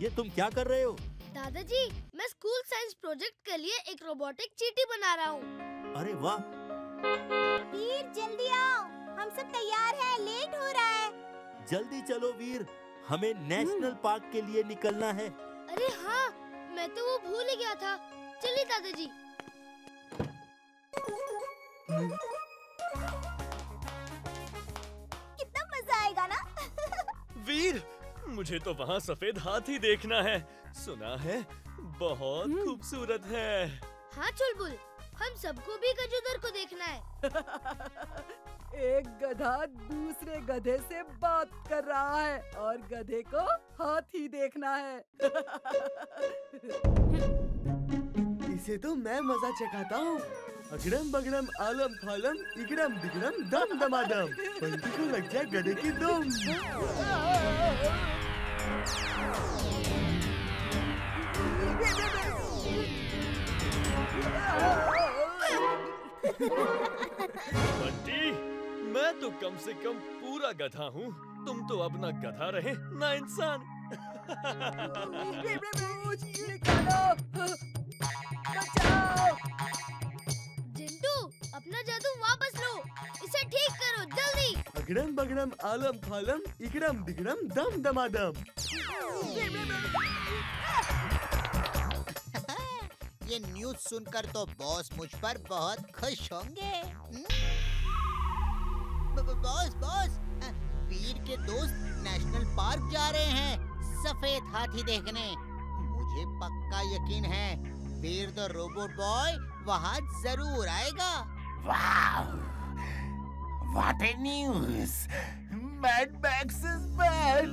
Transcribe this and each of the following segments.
ये तुम क्या कर रहे हो? दादाजी, मैं स्कूल साइंस प्रोजेक्ट के लिए एक रोबोटिक चींटी बना रहा हूँ। अरे वाह! वीर जल्दी आओ, हम सब तैयार हैं, लेट हो रहा है। जल्दी चलो वीर, हमें नेशनल पार्क के लिए निकलना है। अरे हाँ, मैं तो वो भूल ही गया था। चलिए दादाजी। कितना मजा आएगा ना? वीर, मुझे तो वहाँ सफेद हाथी देखना है। सुना है बहुत खूबसूरत है। हाँ चुलबुल, हम सबको भी गजोदर को देखना है। एक गधा दूसरे गधे से बात कर रहा है और गधे को हाथी देखना है। इसे तो मैं मजा चखाता हूँ। अगड़म बगड़म आलम फालम इगड़म बिगड़म दम दमादम, बंटी को लग जाए गधे की दुम। बंटी, मैं तो कम से कम पूरा गधा हूँ। तुम तो अपना गधा रहे ना इंसान। जिंटू, अपना जादू वापस लो। इसे ठीक करो जल्दी। अगड़म बगड़म आलम फालम इगड़म बिगड़म दम दमादम। ये न्यूज़ सुनकर तो बॉस मुझ पर बहुत खुश होंगे। बॉस, वीर के दोस्त नेशनल पार्क जा रहे हैं सफेद हाथी देखने। मुझे पक्का यकीन है वीर द रोबोट बॉय वहाँ जरूर आएगा। वाह! What a news! Mad Max is bad!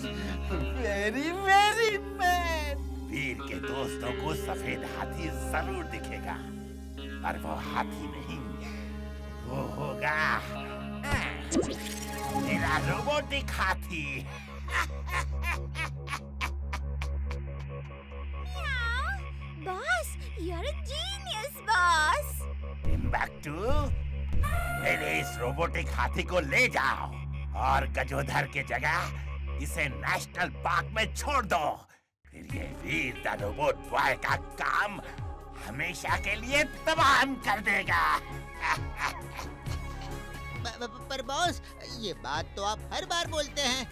Very, very bad! वीर के दोस्तों को सफेद हाथी जरूर दिखेगा, पर वो हाथी नहीं, वो होगा मेरा रोबोटिक हाथी। Boss, you're a genius, boss. Timbuktu, मेरे इस रोबोटिक हाथी को ले जाओ और गजोधर के जगह इसे नेशनल पार्क में छोड़ दो। फिर ये वीर द रोबोट बॉय का काम हमेशा के लिए तमाम कर देगा। पर बॉस, ये बात तो आप हर बार बोलते हैं।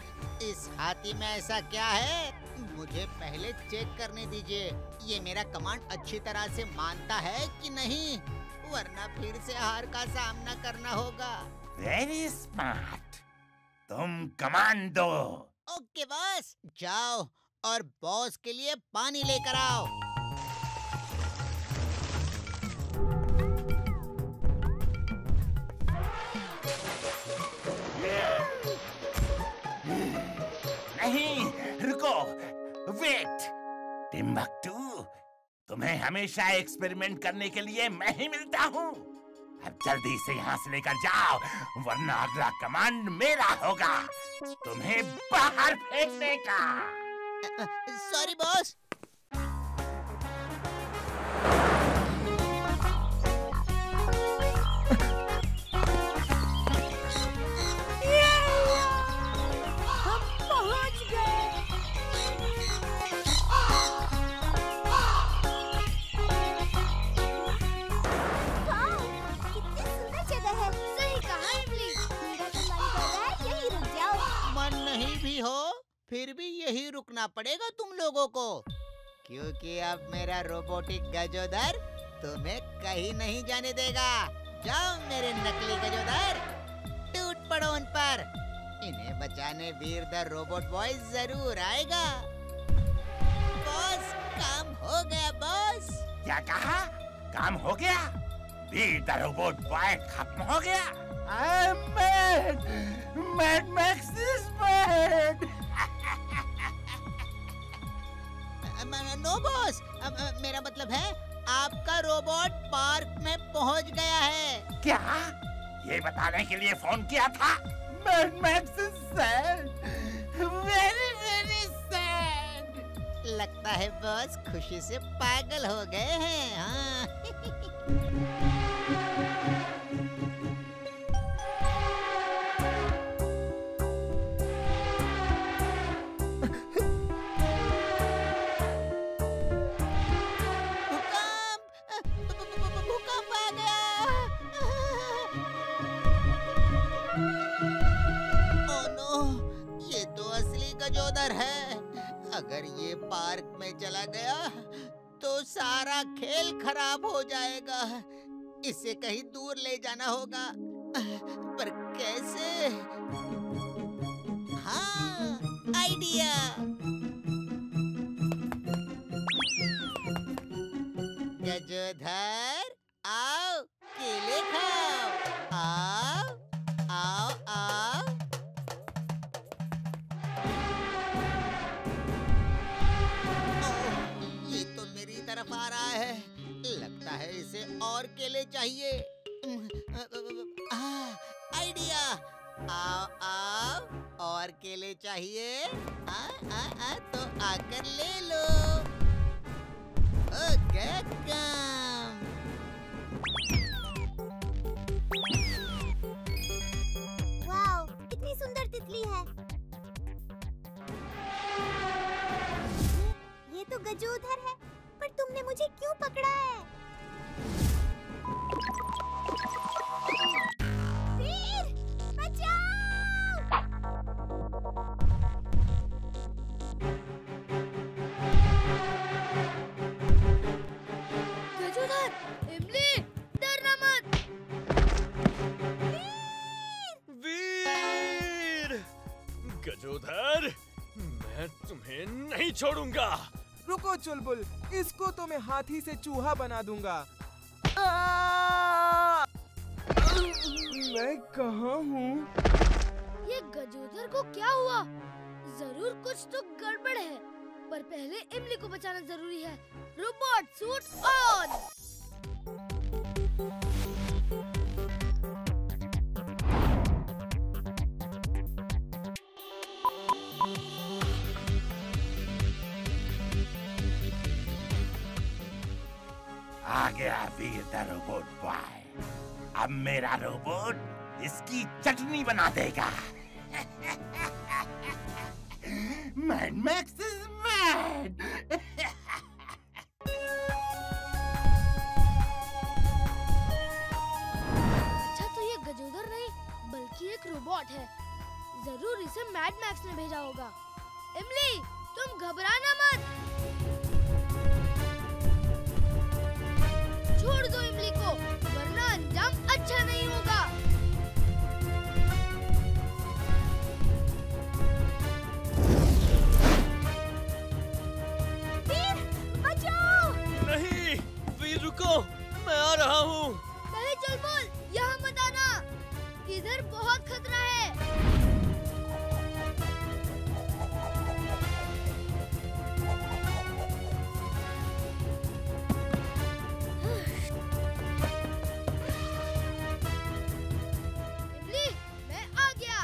इस हाथी में ऐसा क्या है? मुझे पहले चेक करने दीजिए, ये मेरा कमांड अच्छी तरह से मानता है कि नहीं, वरना फिर से हार का सामना करना होगा। वेरी स्मार्ट, तुम कमांड दो। ओके बॉस, जाओ और बॉस के लिए पानी लेकर आओ। नहीं, रुको, वेट। टिम्बक्टू, तुम्हें हमेशा एक्सपेरिमेंट करने के लिए मैं ही मिलता हूँ। अब जल्दी से यहाँ से लेकर जाओ, वरना अगला कमांड मेरा होगा, तुम्हें बाहर फेंकने का। Sorry boss. हम पहुंच गए। वाह, कितनी सुंदर जगह है। सही कहा इमली। मेरा तो मन कर रहा है यहीं रुक जाओ। मन नहीं भी हो, फिर भी यही रुकना पड़ेगा तुम लोगों को, क्योंकि अब मेरा रोबोटिक गजोदर तुम्हें कहीं नहीं जाने देगा। जाओ मेरे नकली गजोदर, टूट पड़ो उन पर। इन्हें बचाने वीर द रोबोट बॉय जरूर आएगा। बॉस, काम हो गया बॉस। क्या कहा? काम हो गया? वीर द रोबोट बॉय खत्म हो गया? I'm mad! Mad Max is mad! No boss, मेरा मतलब है आपका रोबोट पार्क में पहुंच गया है। क्या? ये बताने के लिए फोन किया था? Mad Max is sad! Very, very sad! लगता है बॉस खुशी से पागल हो गए हैं। हाँ। सुंदर है। अगर ये पार्क में चला गया तो सारा खेल खराब हो जाएगा। इसे कहीं दूर ले जाना होगा, पर कैसे? हाँ, आइडिया। गजोधर, आओ केले खाओ। आओ आओ आओ। ये तो मेरी तरफ आ रहा है। लगता है इसे और केले चाहिए। आइडिया। आओ आओ, और केले चाहिए? तो आकर ले लो। ओ गया काम। वाओ, कितनी सुंदर तितली है। ये तो गजोधर है, पर तुमने मुझे क्यों पकड़ा है? वीर, बचाओ! गजोधर, इमली, डरना मत। वीर! गजोधर, मैं तुम्हें नहीं छोड़ूंगा। रुको चुलबुल, इसको तो मैं हाथी से चूहा बना दूंगा। मैं कहाँ हूँ? ये गजोधर को क्या हुआ? जरूर कुछ तो गड़बड़ है, पर पहले इमली को बचाना जरूरी है। Robot suit on. आ गया वीर द रोबोट बॉय। अब मेरा रोबोट इसकी चटनी बना देगा। Mad Max is mad. अच्छा, तो ये गजोधर नहीं बल्कि एक रोबोट है। जरूर इसे मैड मैक्स ने भेजा होगा। इमली, तुम घबराना मत। छोड़ दो इमली को, वरना अंजाम अच्छा नहीं होगा। वीर, बचाओ! नहीं, वीर रुको, मैं आ रहा हूँ। पहले चुलबुल, यहाँ मत आना। इधर बहुत खतरा है। इमली, मैं आ गया।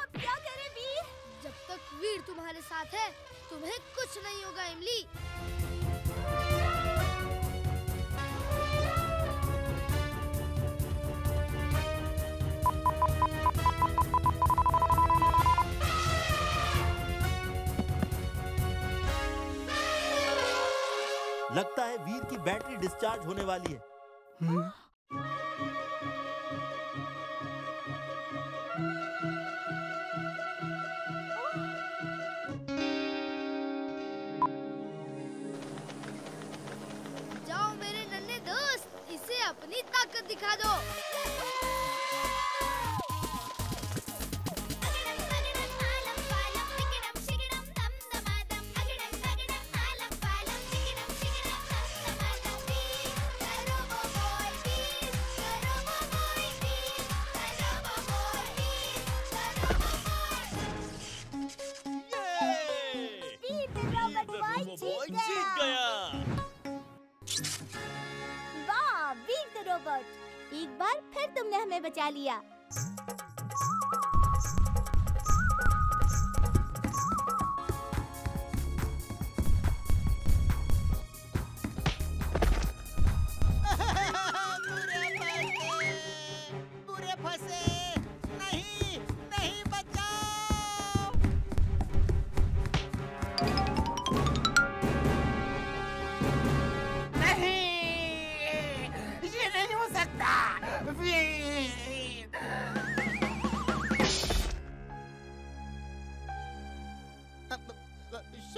अब क्या करें वीर? जब तक वीर तुम्हारे साथ है, तुम्हें कुछ नहीं होगा इमली। लगता है वीर की बैटरी डिस्चार्ज होने वाली है। जाओ मेरे नन्हे दोस्त, इसे अपनी ताकत दिखा दो। जीत गया। वाह, वीर द रोबोट, एक बार फिर तुमने हमें बचा लिया। बुरे फंसे। नहीं, नहीं, बचाओ। नहीं, ये नहीं हो सकता। वीर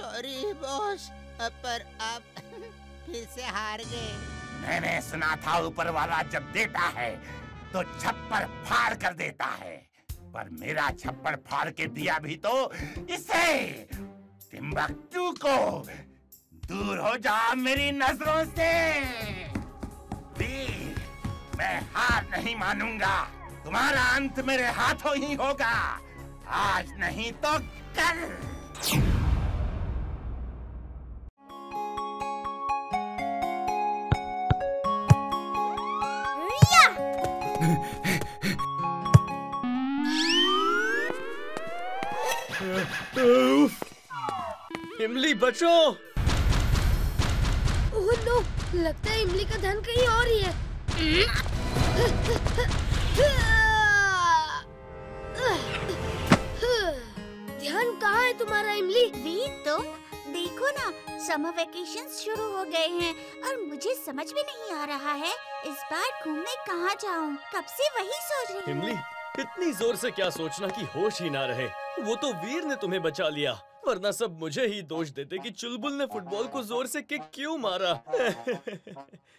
सॉरी बॉस, पर आप फिर से हार गए। मैंने सुना था ऊपर वाला जब देता है तो छप्पर फाड़ कर देता है, पर मेरा छप्पर फाड़ के दिया भी तो इसे। टिम्बकटू को दूर हो जा मेरी नजरों से। वीर, मैं हार नहीं मानूंगा। तुम्हारा अंत मेरे हाथों ही होगा, आज नहीं तो कल। इमली बचो। ओह नो, लगता है इमली का धन कहीं और ही है। ध्यान कहाँ है तुम्हारा इमली? वीर, तुम देखो ना, समर वेकेशंस शुरू हो गए हैं और मुझे समझ में नहीं आ रहा है इस बार घूमने कहाँ जाऊँ। कब से वही सोच रही हूँ। इमली, इतनी जोर से क्या सोचना कि होश ही ना रहे। वो तो वीर ने तुम्हें बचा लिया, वरना सब मुझे ही दोष देते कि चुलबुल ने फुटबॉल को जोर से किक क्यों मारा।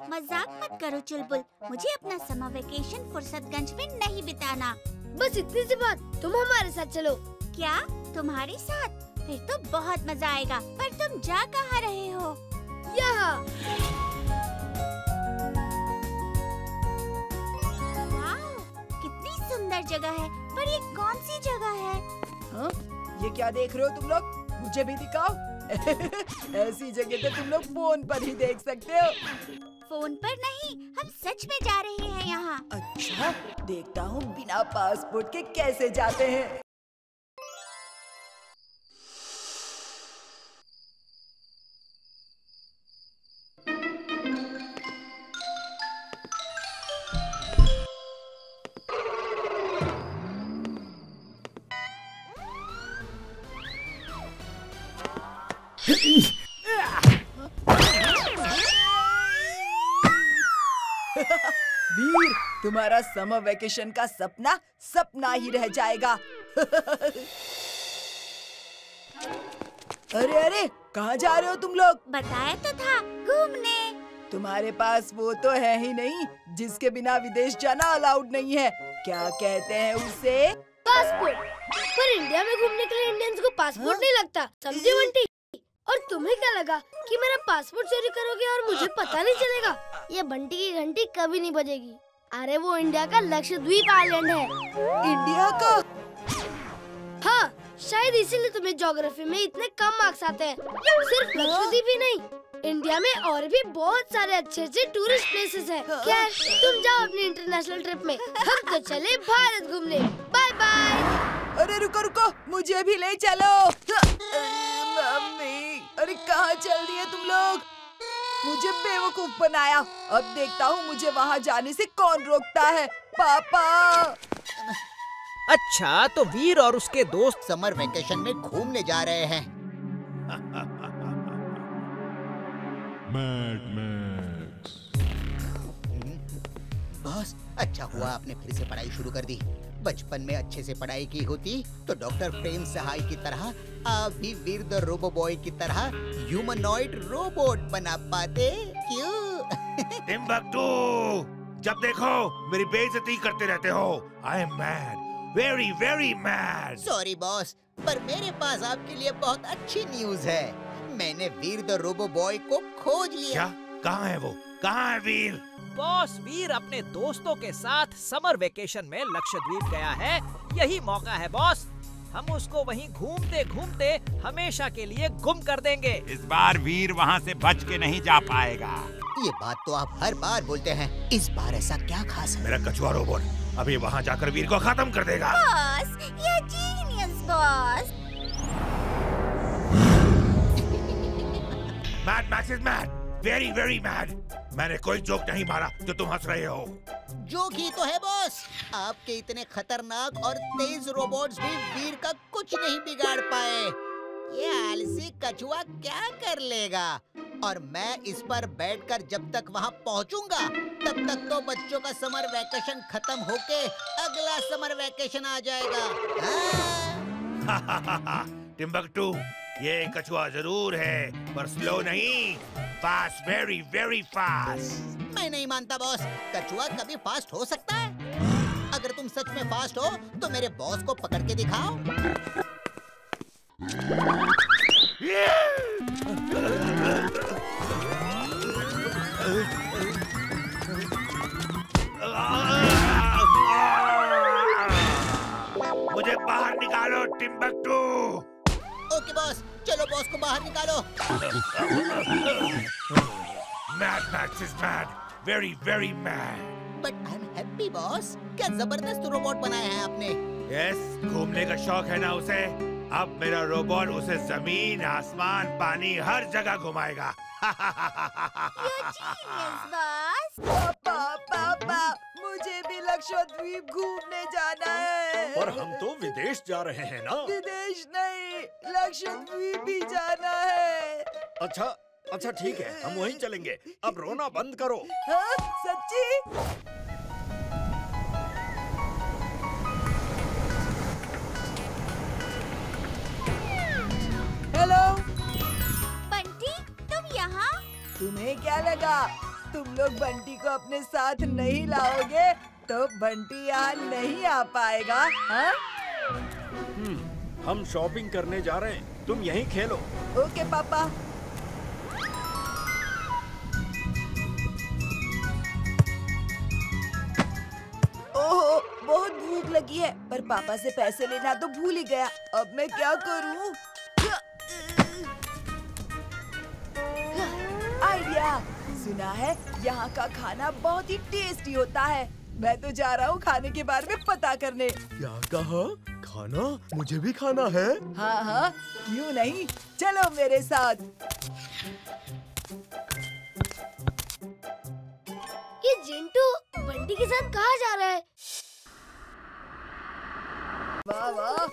मजाक मत करो चुलबुल, मुझे अपना समर वेकेशन फुर्सतगंज में नहीं बिताना। बस इतनी सी बात, तुम हमारे साथ चलो। क्या तुम्हारे साथ? फिर तो बहुत मजा आएगा। पर तुम जा कहाँ रहे हो? यहाँ। वाह, कितनी सुंदर जगह है। पर ये कौन सी जगह है? हाँ? ये क्या देख रहे हो तुम लोग? मुझे भी दिखाओ। ऐसी जगह तो तुम लोग फोन पर ही देख सकते हो। फोन पर नहीं, हम सच में जा रहे हैं यहाँ। अच्छा, देखता हूँ बिना पासपोर्ट के कैसे जाते हैं। वीर, तुम्हारा समर वेकेशन का सपना सपना ही रह जाएगा। अरे अरे, कहाँ जा रहे हो तुम लोग? बताया तो था, घूमने। तुम्हारे पास वो तो है ही नहीं जिसके बिना विदेश जाना अलाउड नहीं है। क्या कहते हैं उसे? पासपोर्ट। पर इंडिया में घूमने के लिए इंडियंस को पासपोर्ट नहीं लगता, समझे बंटी? और तुम्हें क्या लगा कि मेरा पासपोर्ट चोरी करोगे और मुझे पता नहीं चलेगा? ये बंटी की घंटी कभी नहीं बजेगी। अरे वो इंडिया का लक्षद्वीप आइलैंड है। इंडिया का? हाँ, शायद इसीलिए तुम्हें ज्योग्राफी में इतने कम मार्क्स आते हैं। सिर्फ लक्षद्वीप ही नहीं, इंडिया में और भी बहुत सारे अच्छे अच्छे टूरिस्ट प्लेसेस हैं। खैर, तुम जाओ अपनी इंटरनेशनल ट्रिप में, हम तो चले भारत घूमने। Bye bye. अरे रुको रुको, मुझे भी ले चलो। मम्मी, अरे कहाँ चल रही है तुम लोग? मुझे बेवकूफ बनाया। अब देखता हूँ मुझे वहाँ जाने से कौन रोकता है। पापा। अच्छा, तो वीर और उसके दोस्त समर वेकेशन में घूमने जा रहे हैं। बॉस, अच्छा हुआ आपने फिर से पढ़ाई शुरू कर दी। बचपन में अच्छे से पढ़ाई की होती तो डॉक्टर प्रेम सहाय की तरह आप भी वीर द रोबो बॉय की तरह ह्यूमनॉइड रोबोट बना पाते। क्यों? टिम्बकटू, जब देखो मेरी बेइज्जती करते रहते हो। I am mad, very very mad. Sorry boss, पर मेरे पास आपके लिए बहुत अच्छी न्यूज है। मैंने वीर द रोबो बॉय को खोज लिया। क्या? कहाँ है वो? कहाँ है वीर? बॉस, वीर अपने दोस्तों के साथ समर वेकेशन में लक्षद्वीप गया है। यही मौका है बॉस, हम उसको वहीं घूमते घूमते हमेशा के लिए गुम कर देंगे। इस बार वीर वहाँ से बच के नहीं जा पाएगा। ये बात तो आप हर बार बोलते हैं, इस बार ऐसा क्या खास है? मेरा कछुआ रोबोट अभी वहाँ जाकर वीर को खत्म कर देगा। बॉस, ये genius boss. Mad Max is mad, very very mad. मैंने कोई जोक नहीं मारा जो तुम हंस रहे हो। जोक ही तो है बॉस। आपके इतने खतरनाक और तेज रोबोट्स भी वीर का कुछ नहीं बिगाड़ पाए। ये आलसी कछुआ क्या कर लेगा? और मैं इस पर बैठकर जब तक वहाँ पहुँचूंगा तब तक तो बच्चों का समर वेकेशन खत्म होके अगला समर वेकेशन आ जाएगा। टिम्बकटू, ये कछुआ जरूर है, पर स्लो नहीं, फास्ट, वेरी वेरी फास्ट। मैं नहीं मानता बॉस, कछुआ कभी फास्ट हो सकता है? अगर तुम सच में फास्ट हो तो मेरे बॉस को पकड़ के दिखाओ। मुझे बाहर निकालो टिम्बक्टू। ओके बॉस, चलो बॉस को बाहर निकालो। Mad Max is mad, very very mad. But I am happy boss. क्या जबरदस्त रोबोट बनाया है आपने। यस, घूमने का शौक है ना उसे। अब मेरा रोबोट उसे जमीन, आसमान, पानी हर जगह घुमाएगा। पापा पापा, मुझे भी लक्षद्वीप घूमने जाना है। पर हम तो विदेश जा रहे हैं ना। विदेश नहीं, लक्षद्वीप भी जाना है। अच्छा ठीक है, हम वहीं चलेंगे। अब रोना बंद करो। हाँ, सच्ची? हेलो बंटी, तुम यहाँ? तुम्हें क्या लगा तुम लोग बंटी को अपने साथ नहीं लाओगे तो बंटी यहाँ नहीं आ पाएगा? हाँ? हम शॉपिंग करने जा रहे हैं, तुम यहीं खेलो। ओके पापा। ओहो, बहुत भूख लगी है, पर पापा से पैसे लेना तो भूल ही गया। अब मैं क्या करूं? आइडिया! सुना है यहाँ का खाना बहुत ही टेस्टी होता है। मैं तो जा रहा हूँ खाने के बारे में पता करने। क्या कहा? खाना? मुझे भी खाना है। हाँ हाँ, क्यों नहीं, चलो मेरे साथ। ये जिंटू बंटी के साथ कहाँ जा रहा है? वाह वाह,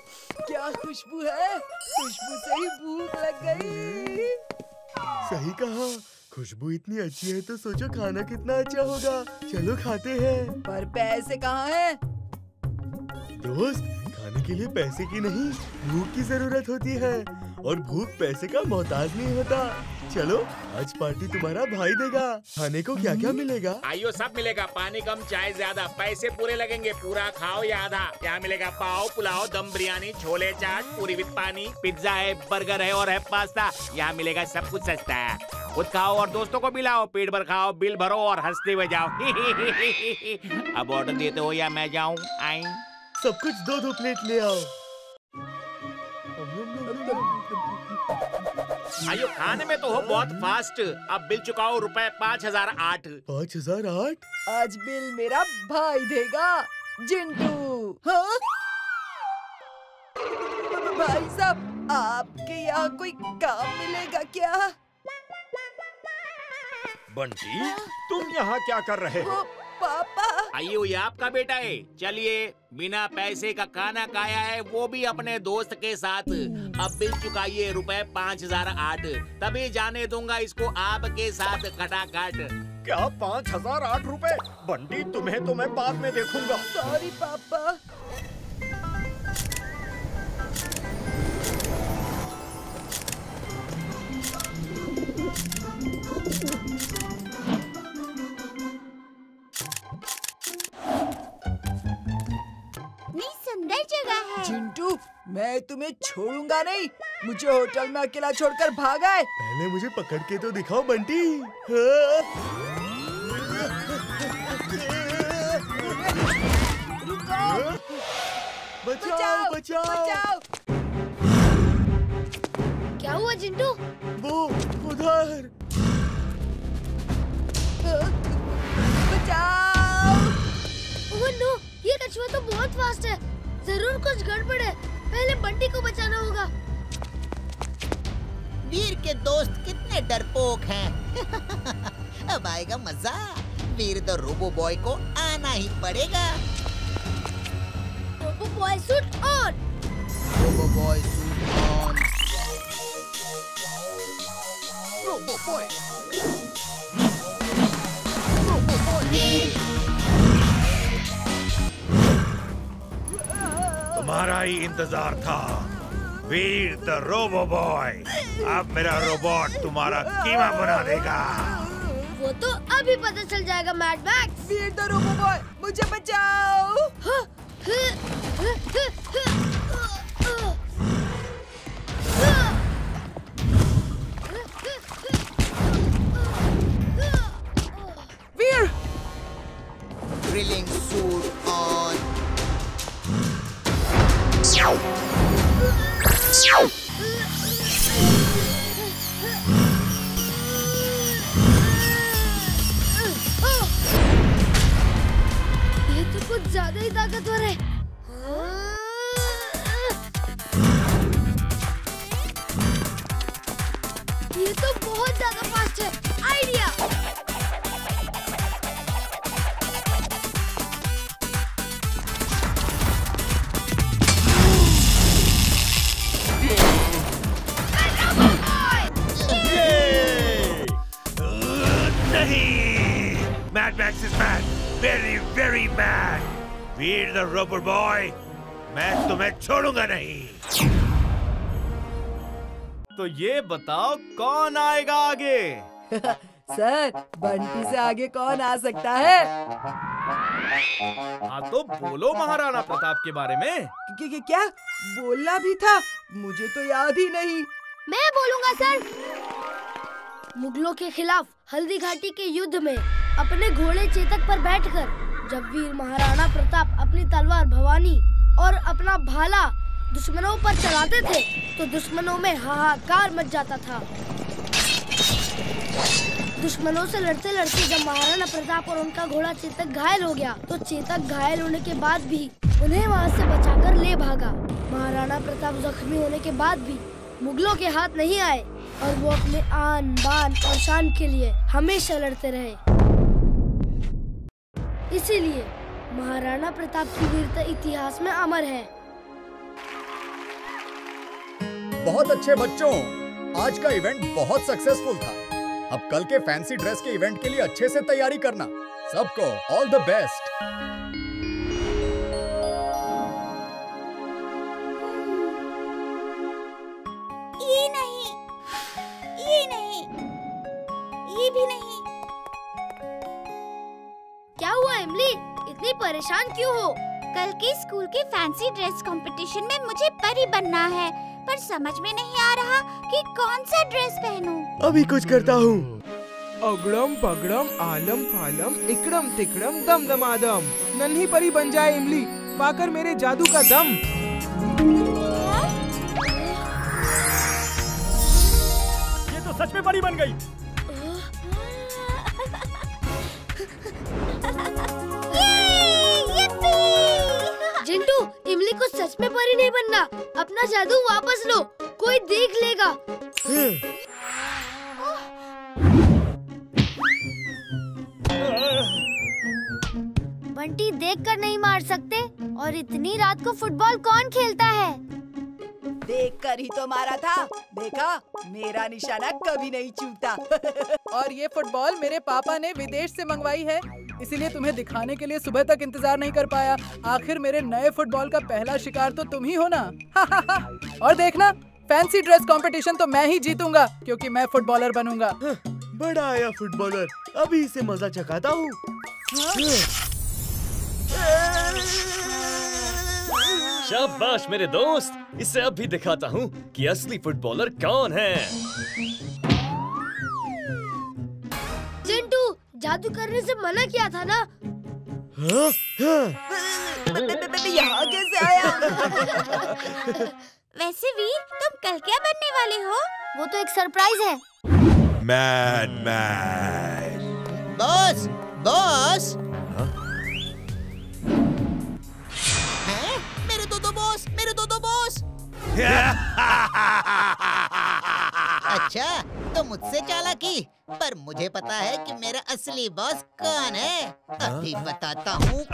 क्या खुशबू है! खुशबू से ही भूख लग गई। सही कहा, खुशबू इतनी अच्छी है तो सोचो खाना कितना अच्छा होगा। चलो खाते हैं। पर पैसे कहाँ हैं? दोस्त, खाने के लिए पैसे की नहीं, भूख की जरूरत होती है, और भूख पैसे का मोहताज नहीं होता। चलो, आज पार्टी तुम्हारा भाई देगा। खाने को क्या क्या मिलेगा? आइयो, सब मिलेगा। पानी कम, चाय ज्यादा, पैसे पूरे लगेंगे। पूरा खाओ या आधा। क्या मिलेगा? पाव, पुलाव, दम बिरयानी, छोले चाट, पूरी विद पानी, पिज्जा है, बर्गर है और है पास्ता। यहाँ मिलेगा सब कुछ सस्ता है। खुद खाओ और दोस्तों को पिलाओ। पेट भर खाओ, बिल भरो और हंसते हुए जाओ। अब ऑर्डर देते हो या मैं जाऊँ? आई सब कुछ दो प्लेट ले आओ। आइयो, खाने में तो हो बहुत फास्ट। अब बिल चुकाओ, रुपए 5008। 5008? आज बिल मेरा भाई देगा, जिंटू। हाँ? भाई साहब, आपके यहाँ कोई काम मिलेगा क्या? बंटी, तुम यहाँ क्या कर रहे हो? पापा। आइयो, ये आपका बेटा है। चलिए, बिना पैसे का खाना खाया है, वो भी अपने दोस्त के साथ। अब बिल चुकाइए, रुपए 5008, तभी जाने दूंगा इसको आपके साथ खटाखट। क्या 5008 रुपए? बंटी, तुम्हें तो मैं बाद में देखूंगा। सॉरी पापा। सुंदर जगह है। जिंटू, मैं तुम्हें छोड़ूंगा नहीं। मुझे होटल में अकेला छोड़कर भाग आए। पहले मुझे पकड़ के तो दिखाओ बंटी। बचाओ बचाओ। क्या हुआ जिंटू? वो उधर। बचाओ। ओह नो, ये कछुआ तो बहुत फास्ट है। जरूर कुछ गड़बड़ है। पहले बंटी को बचाना होगा। वीर के दोस्त कितने डरपोक हैं। अब आएगा मजा। वीर द रोबो बॉय को आना ही पड़ेगा। Robo boy suit on. Robo boy suit on. Robo boy. Robo boy. तुम्हारा ही इंतजार था। वीर द रोबो बॉय, अब मेरा रोबोट तुम्हारा कीमा बना देगा। वो तो अभी पता चल जाएगा Mad Max. Veer the robo boy, मुझे बचाओ। Veer, drilling suit on. ये तो कुछ ज्यादा ही ताकतवर है। ये तो बहुत ज्यादा फास्ट है। Idea. Mad Max is mad, very very mad. Veer the robo boy, मैं तुम्हें छोड़ूंगा नहीं। तो ये बताओ कौन आएगा आगे? सर, बंटी से आगे कौन आ सकता है? हाँ तो बोलो महाराणा प्रताप के बारे में। क्या बोलना भी था? मुझे तो याद ही नहीं। मैं बोलूंगा सर। मुगलों के खिलाफ हल्दी घाटी के युद्ध में अपने घोड़े चेतक पर बैठकर जब वीर महाराणा प्रताप अपनी तलवार भवानी और अपना भाला दुश्मनों पर चलाते थे तो दुश्मनों में हाहाकार मच जाता था। दुश्मनों से लड़ते लड़ते जब महाराणा प्रताप और उनका घोड़ा चेतक घायल हो गया तो चेतक घायल होने के बाद भी उन्हें वहां से बचाकर ले भागा। महाराणा प्रताप जख्मी होने के बाद भी मुगलों के हाथ नहीं आए और वो अपने आन बान और शान के लिए हमेशा लड़ते रहे। इसीलिए महाराणा प्रताप की वीरता इतिहास में अमर है। बहुत अच्छे बच्चों, आज का इवेंट बहुत सक्सेसफुल था। अब कल के फैंसी ड्रेस के इवेंट के लिए अच्छे से तैयारी करना। सबको ऑल द बेस्ट। ये नहीं, ये नहीं, ये भी नहीं। क्या हुआ इमली, इतनी परेशान क्यों हो? कल के स्कूल के फैंसी ड्रेस कंपटीशन में मुझे परी बनना है, पर समझ में नहीं आ रहा कि कौन सा ड्रेस पहनूं। अभी कुछ करता हूँ। अगड़म पगड़म आलम फालम इकड़म तिकड़म दम दमादम, नन्ही परी बन जाए इमली, पाकर मेरे जादू का दम। ये तो सच में परी बन गई। जिंटू, इमली को सच में परी नहीं बनना। अपना जादू वापस लो, कोई देख लेगा। बंटी देखकर नहीं मार सकते, और इतनी रात को फुटबॉल कौन खेलता है? देखकर ही तो मारा था। देखा, मेरा निशाना कभी नहीं चूकता। और ये फुटबॉल मेरे पापा ने विदेश से मंगवाई है, इसीलिए तुम्हें दिखाने के लिए सुबह तक इंतजार नहीं कर पाया। आखिर मेरे नए फुटबॉल का पहला शिकार तो तुम ही हो ना। और देखना, फैंसी ड्रेस कंपटीशन तो मैं ही जीतूंगा, क्योंकि मैं फुटबॉलर बनूंगा। बड़ा आया फुटबॉलर, अभी इसे मजा चखाता हूँ। शाबाश मेरे दोस्त, इसे अब भी दिखाता हूँ कि असली फुटबॉलर कौन है। जिंटू, जादू करने से मना किया था ना। यहाँ कैसे आया? वैसे वीर, तुम कल क्या बनने वाले हो? वो तो एक सरप्राइज है। Mad max. Boss, boss. हैं? मेरे दो बॉस, मेरे दो बॉस। अच्छा, तो मुझसे चालाकी, पर मुझे पता है कि मेरा असली बॉस कौन है। अभी बताता हूँ।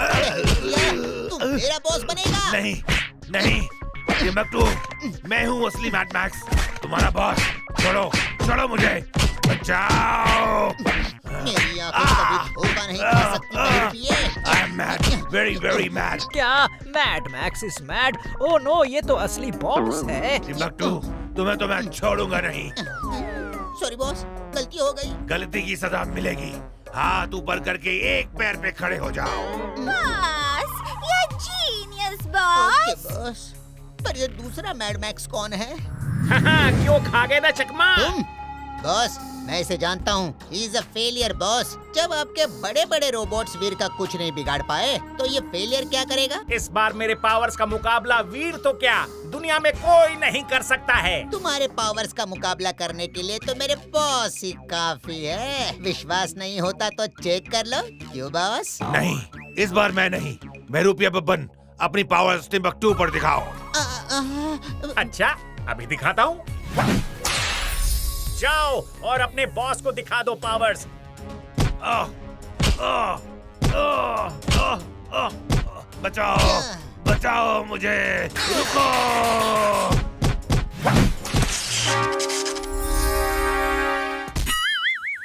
तू मेरा बॉस बनेगा। नहीं, नहीं, टिम्बकटू, मैं हूँ असली मैड मैक्स, तुम्हारा बॉस। छोड़ो, छोड़ो मुझे, बचाओ। मेरी आंखें कभी धोखा नहीं खा सकती मेरे लिए। I am mad, very very mad. क्या mad Max is mad? Oh no, ये तो असली बॉस है। टिम्बकटू, तुम्हें तो मैं छोड़ूंगा नहीं। सॉरी बॉस, गलती हो गई। गलती की सजा मिलेगी। हाथ ऊपर करके एक पैर पे खड़े हो जाओ। बॉस, ये जीनियस बॉस। बॉस, पर ये दूसरा मैड मैक्स कौन है? क्यों खा गए ना चकमा? बॉस, मैं इसे जानता हूँ। He is a failure, boss. जब आपके बड़े बड़े रोबोट्स वीर का कुछ नहीं बिगाड़ पाए, तो ये फेलियर क्या करेगा? इस बार मेरे पावर्स का मुकाबला वीर तो क्या, दुनिया में कोई नहीं कर सकता है। तुम्हारे पावर्स का मुकाबला करने के लिए तो मेरे बॉस ही काफी है। विश्वास नहीं होता तो चेक कर लो। क्यों बॉस? नहीं, इस बार मैं नहीं। मैं रुपया बब्बन, अपनी पावर्स टिम्बकटू पर दिखाओ। अच्छा, अभी दिखाता हूँ। जाओ और अपने बॉस को दिखा दो पावर्स। बचाओ, बचाओ मुझे, रुको।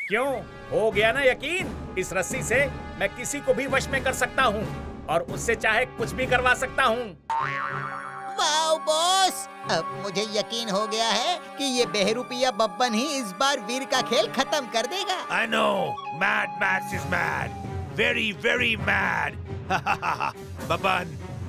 क्यों, हो गया ना यकीन? इस रस्सी से मैं किसी को भी वश में कर सकता हूँ और उससे चाहे कुछ भी करवा सकता हूँ। वाओ बॉस, अब मुझे यकीन हो गया है कि ये बेहरूपिया बब्बन ही इस बार वीर का खेल खत्म कर देगा। I know, Mad Max is mad, very very mad. Babban,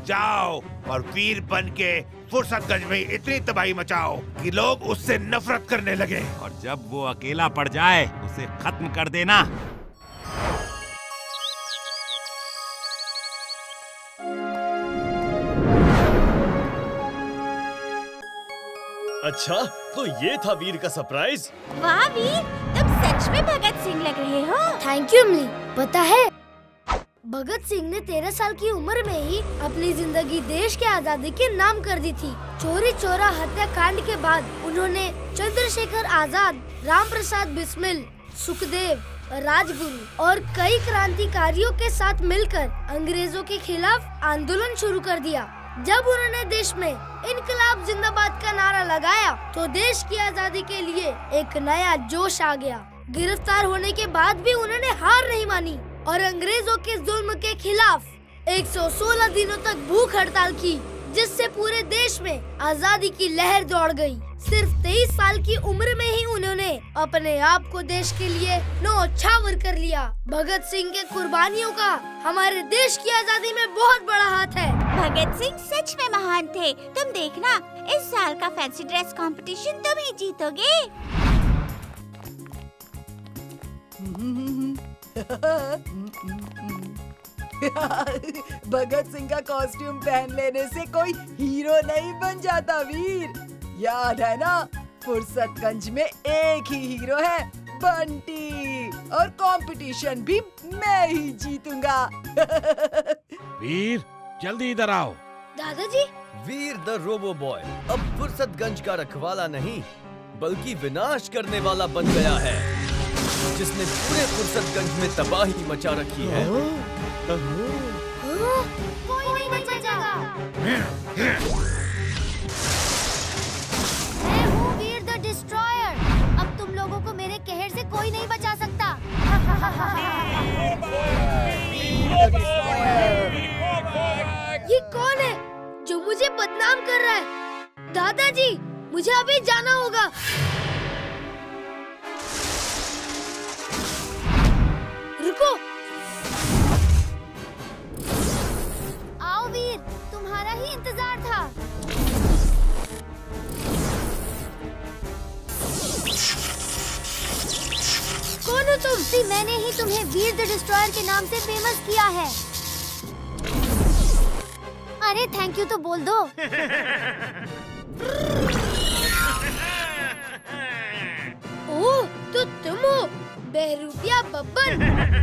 जाओ और वीर बन के फुर्सतगंज में इतनी तबाही मचाओ कि लोग उससे नफरत करने लगे। और जब वो अकेला पड़ जाए, उसे खत्म कर देना। अच्छा, तो ये था वीर का सरप्राइज। वाह वीर, तुम सच में भगत सिंह लग रहे हो। थैंक यू इमली। पता है, भगत सिंह ने 13 साल की उम्र में ही अपनी जिंदगी देश के आजादी के नाम कर दी थी। चोरी चोरा हत्याकांड के बाद उन्होंने चंद्रशेखर आजाद, राम प्रसाद बिस्मिल, सुखदेव, राजगुरु और कई क्रांतिकारियों के साथ मिलकर अंग्रेजों के खिलाफ आंदोलन शुरू कर दिया। जब उन्होंने देश में इनकलाब जिंदाबाद का नारा लगाया, तो देश की आजादी के लिए एक नया जोश आ गया। गिरफ्तार होने के बाद भी उन्होंने हार नहीं मानी और अंग्रेजों के जुल्म के खिलाफ 116 दिनों तक भूख हड़ताल की, जिससे पूरे देश में आजादी की लहर दौड़ गई। सिर्फ 23 साल की उम्र में ही उन्होंने अपने आप को देश के लिए न्यौछावर कर लिया। भगत सिंह के कुर्बानियों का हमारे देश की आजादी में बहुत बड़ा हाथ है। भगत सिंह सच में महान थे। तुम देखना, इस साल का फैंसी ड्रेस कंपटीशन तुम ही जीतोगे। भगत सिंह का कॉस्ट्यूम पहन लेने से कोई हीरो नहीं बन जाता वीर। याद है ना, फुर्सतगंज में एक ही हीरो है, बंटी, और कंपटीशन भी मैं ही जीतूंगा। वीर, जल्दी इधर आओ। दादाजी, वीर द रोबो बॉय अब फुर्सतगंज का रखवाला नहीं, बल्कि विनाश करने वाला बन गया है, जिसने पूरे फुर्सतगंज में तबाही मचा रखी है। कोई नहीं बचेगा। मैं हूँ वीर द डिस्ट्रॉयर। अब तुम लोगों को मेरे कहर से कोई नहीं बचा सकता। ये कौन है जो मुझे बदनाम कर रहा है? दादाजी, मुझे अभी जाना होगा। रुको। आओ वीर, तुम्हारा ही इंतजार था। कौन हो तुम? मैंने ही तुम्हें वीर द डिस्ट्रॉयर के नाम से फेमस किया है। अरे थैंक यू तो बोल दो। ओह, तो तुम हो बेहरूपिया बब्बन।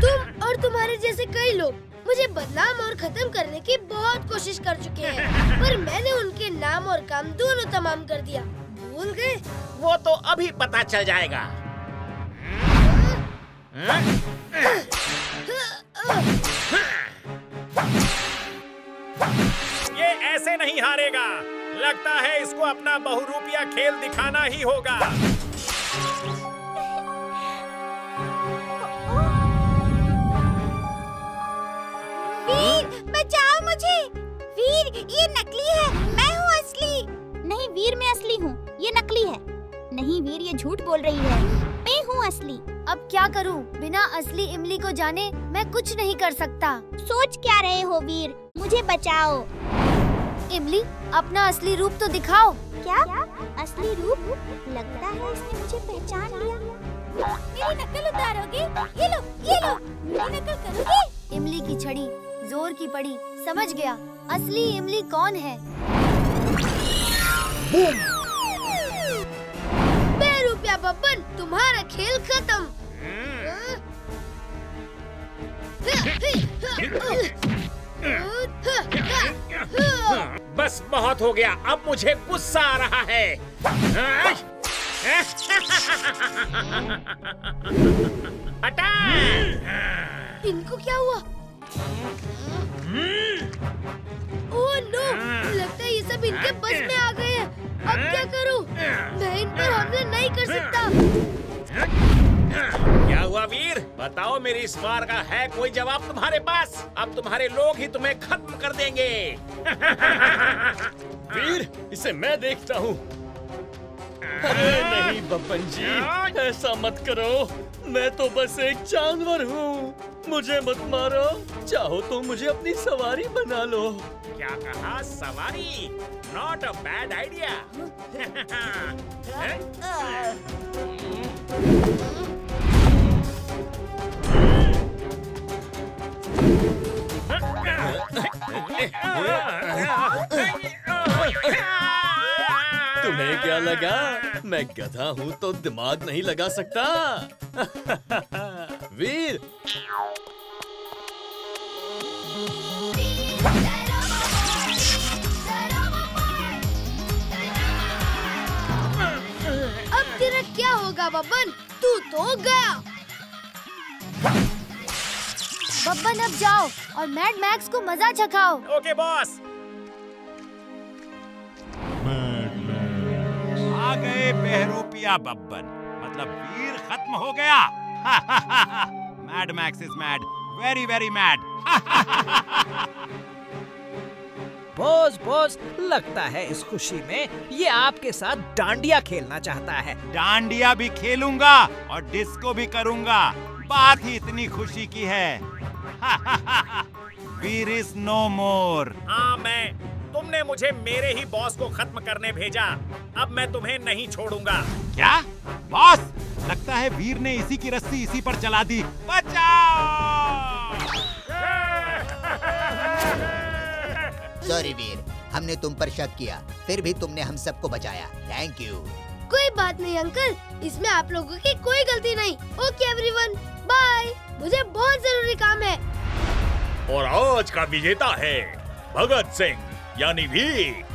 तुम और तुम्हारे जैसे कई लोग मुझे बदनाम और खत्म करने की बहुत कोशिश कर चुके हैं, पर मैंने उनके नाम और काम दोनों तमाम कर दिया। भूल गए? वो तो अभी पता चल जाएगा। ये ऐसे नहीं हारेगा। लगता है इसको अपना बहुरूपिया खेल दिखाना ही होगा। वीर! ये नकली है, मैं हूँ असली। नहीं वीर, मैं असली हूँ, ये नकली है। नहीं वीर, ये झूठ बोल रही है, मैं हूँ असली। अब क्या करूँ? बिना असली इमली को जाने मैं कुछ नहीं कर सकता। सोच क्या रहे हो वीर, मुझे बचाओ। इमली, अपना असली रूप तो दिखाओ। क्या असली रूप? लगता है इसने मुझे पहचान लिया। मेरी नकल उतारोगे? ये लो, मेरी नकल करोगे? इमली की छड़ी जोर की पड़ी, समझ गया असली इमली कौन है। ₹2 बब्बन, तुम्हारा खेल खत्म। बस बहुत हो गया, अब मुझे गुस्सा आ रहा है। हटा! इनको क्या हुआ? ओह नो, लगता है ये सब इनके बस में आ गए हैं। अब क्या करूं? मैं इन पर हमला नहीं कर सकता। क्या हुआ वीर? बताओ, मेरी इस वार का है कोई जवाब तुम्हारे पास? अब तुम्हारे लोग ही तुम्हें खत्म कर देंगे। वीर, इसे मैं देखता हूँ। अरे नहीं बब्बन जी, ऐसा मत करो। मैं तो बस एक जानवर हूँ, मुझे मत मारो। चाहो तो मुझे अपनी सवारी बना लो। क्या कहा? सवारी? Not a bad idea. तुम्हें क्या लगा मैं गधा हूँ तो दिमाग नहीं लगा सकता? वीर, अब तेरा क्या होगा बब्बन? तू तो गया। बब्बन अब जाओ और मैड मैक्स को मजा चखाओ। Okay boss. आ गए बहरूपिया बब्बन, मतलब वीर खत्म हो गया। Mad Max is mad, very very mad. Boss, लगता है इस खुशी में ये आपके साथ डांडिया खेलना चाहता है। डांडिया भी खेलूंगा और डिस्को भी करूंगा, बात ही इतनी खुशी की है। वीर इज नो मोर। हाँ, तुमने मुझे मेरे ही बॉस को खत्म करने भेजा, अब मैं तुम्हें नहीं छोड़ूंगा। क्या बॉस? लगता है वीर ने इसी की रस्सी इसी पर चला दी। बचाओ! सॉरी वीर, हमने तुम पर शक किया, फिर भी तुमने हम सबको बचाया। Thank you. कोई बात नहीं अंकल, इसमें आप लोगों की कोई गलती नहीं। Okay everyone, bye. मुझे बहुत जरूरी काम है। और आज का विजेता है भगत सिंह यानी वीर।